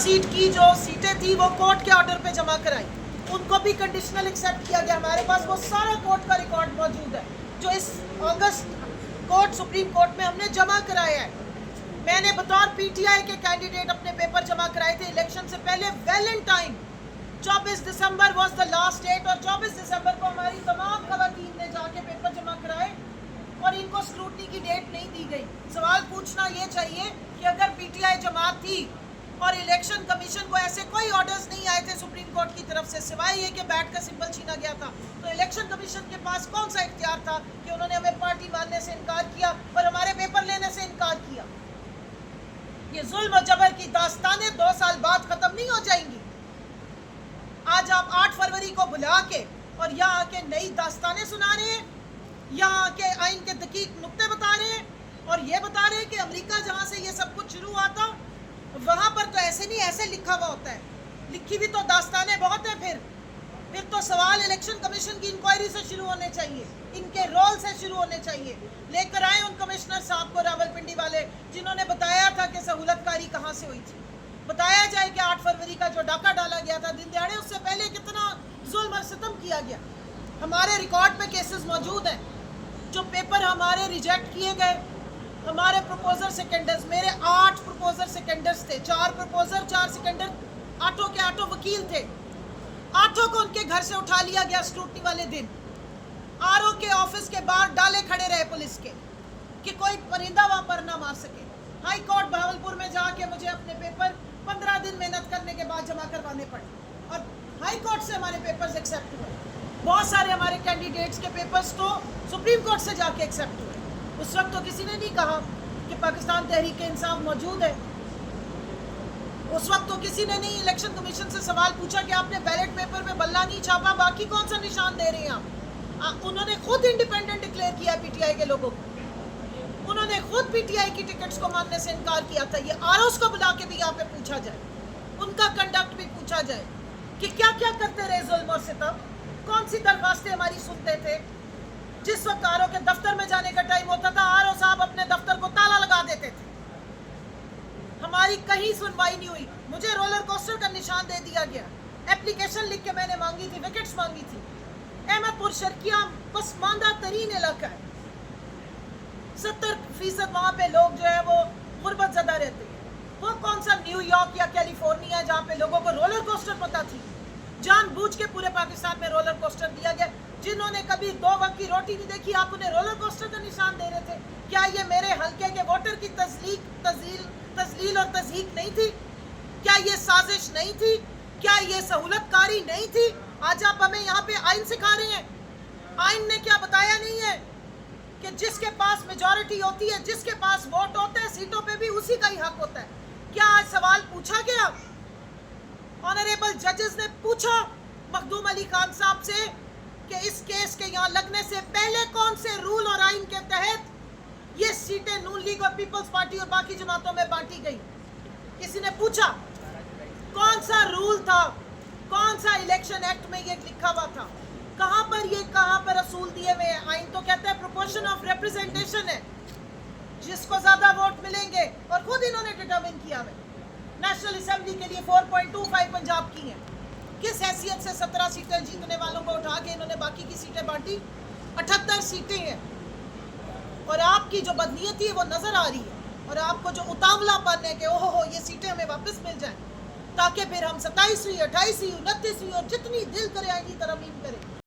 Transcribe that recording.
Seat की जो सीटें थी वो कोर्ट के ऑर्डर पे जमा कराई, उनको भी कंडीशनल एक्सेप्ट किया गया। हमारे पास वो सारा कोर्ट का रिकॉर्ड मौजूद है जो इस अगस्त कोर्ट सुप्रीम कोर्ट में हमने जमा कराया है। मैंने बतौर पीटीआई के कैंडिडेट अपने पेपर जमा कराए थे इलेक्शन से पहले valentine 24 December was the last date, और 24 दिसंबर को हमारी तमाम खवातीन ने जाके पेपर जमा कराए और इनको स्क्रूटनी की डेट नहीं दी गई। सवाल पूछना ये चाहिए कि अगर पीटीआई जमात थी और इलेक्शन कमीशन को ऐसे कोई ऑर्डर्स नहीं आए थे सुप्रीम कोर्ट की तरफ से सिवाय ये कि बैट का सिंबल छीना गया था, तो इलेक्शन कमीशन के पास कौन सा इख्तियार था कि उन्होंने हमें पार्टी मानने से इनकार किया और हमारे पेपर लेने से इनकार किया। ये जुल्म और जबर की दास्तानें 2 साल बाद खत्म नहीं हो जाएंगी। आज आप 8 फरवरी को बुला के और यहाँ आके नई दास्तानें सुना रहे हैं, यहाँ आके आइन के दकीक नुक्ते बता रहे हैं और ये बता रहे हैं कि अमेरिका जहाँ से ये सब कुछ शुरू हुआ था वहाँ पर तो ऐसे नहीं, ऐसे लिखा हुआ होता है। लिखी भी तो दास्तानें बहुत है। फिर तो सवाल इलेक्शन कमीशन की इंक्वायरी से शुरू होने चाहिए, इनके रोल से शुरू होने चाहिए। लेकर आए उन कमिश्नर साहब को रावलपिंडी वाले जिन्होंने बताया था कि सहूलतकारी कहाँ से हुई थी। बताया जाए कि 8 फरवरी का जो डाका डाला गया था दिन दिहाड़े, उससे पहले कितना जुल्म और सितम किया गया। हमारे रिकॉर्ड पे केसेस मौजूद हैं, जो पेपर हमारे रिजेक्ट किए गए। हमारे प्रपोजर सेकेंडर्स, मेरे 8 प्रपोजर सेकेंडर्स थे, 4 प्रपोजर 4 सेकेंडर, 8 के 8 वकील थे। 8 को उनके घर से उठा लिया गया स्क्रूटनी वाले दिन। आरओ के ऑफिस के बाहर डाले खड़े रहे पुलिस के कि कोई परिंदा वहां पर ना मार सके। हाई कोर्ट भावलपुर में जाके मुझे अपने पेपर 15 दिन मेहनत करने के बाद जमा करवाने पड़े और हाई कोर्ट से हमारे पेपर्स एक्सेप्ट हुए। बहुत सारे हमारे कैंडिडेट्स के पेपर्स तो सुप्रीम कोर्ट से जाके एक्सेप्ट हुए। उस वक्त तो किसी ने नहीं कहा कि पाकिस्तान तहरीक इंसाफ मौजूद है। उस वक्त तो किसी ने नहीं इलेक्शन कमीशन से सवाल पूछा कि आपने बैलेट पेपर में बल्ला नहीं छापा, बाकी कौन सा निशान दे रहे हैं आप। उन्होंने खुद इंडिपेंडेंट डिक्लेयर किया पीटीआई के लोगों को। उन्होंने खुद पीटीआई की टिकट्स को मानने से इनकार किया था। ये आरओस को बुला के भी यहाँ पे पूछा जाए, उनका कंडक्ट भी पूछा जाए कि क्या क्या करते रहे जुल्म और सितम, कौन सी दरखास्तें हमारी सुनते थे। जिस वक्त आरओ के दफ्तर में जाने का टाइम होता था, आरओ साहब अपने दफ्तर को ताला लगा देते थे। हमारी कहीं सुनवाई नहीं हुई। मुझे रोलर कोस्टर का निशान दे दिया गया। एप्लीकेशन लिख के मैंने मांगी थी, विकेट्स मांगी थी। अहमदपुर शर्किया पसमानदा तरीन इलाका है, 70% वहाँ पे लोग जो है वो गुर्बत ज़दा रहते हैं। वो कौन सा न्यूयॉर्क या कैलिफोर्निया जहाँ पे लोगों को रोलर कोस्टर पता थी। जानबूझ के पूरे पाकिस्तान में रोलर कोस्टर दिया गया। जिन्होंने कभी 2 वक्त की रोटी नहीं देखी, आप उन्हें रोलर कोस्टर का निशान दे रहे थे। क्या ये मेरे हल्के के वोटर की तजलील और तज़हीक नहीं थी? क्या ये साजिश नहीं थी? क्या ये सहूलतकारी नहीं थी? आज आप हमें यहाँ पे आइन सिखा रहे हैं। आइन ने क्या बताया नहीं है कि जिसके पास मेजॉरिटी होती है, जिसके पास वोट होते हैं, सीटों पे भी उसी का ही हक होता है। क्या आज सवाल पूछा गया? ऑनरेबल जजेस ने पूछा मखदूम अली खान साहब से कि इस केस के यहाँ लगने से पहले कौन से रूल और आइन के तहत ये सीटें नून लीग और पीपल्स पार्टी और बाकी जमातों में बांटी गई? किसी ने पूछा? कौन सा रूल था? कौन सा इलेक्शन एक्ट में ये लिखा हुआ था? कहाँ पर असूल दिए हुए हैं? आइन तो कहता है प्रोपोर्शन ऑफ रिप्रेजेंटेशन है, जिसको ज्यादा वोट मिलेंगे, और खुद इन्होंने डिटरमिन किया है। नेशनल असेंबली के लिए 4.25 पंजाब की हैं। किस हैसियत से 17 सीटें जीतने वालों को उठा के इन्होंने बाकी की सीटें बांटी? 78 सीटें हैं। और आपकी जो बदनीयती है वो नजर आ रही है, और आपको जो उतावलापन है कि ओहो ये सीटें हमें वापस मिल जाएं, ताकि फिर हम 27वीं 28वीं 29वीं और जितनी दिल करे आईनी तरमीम करें।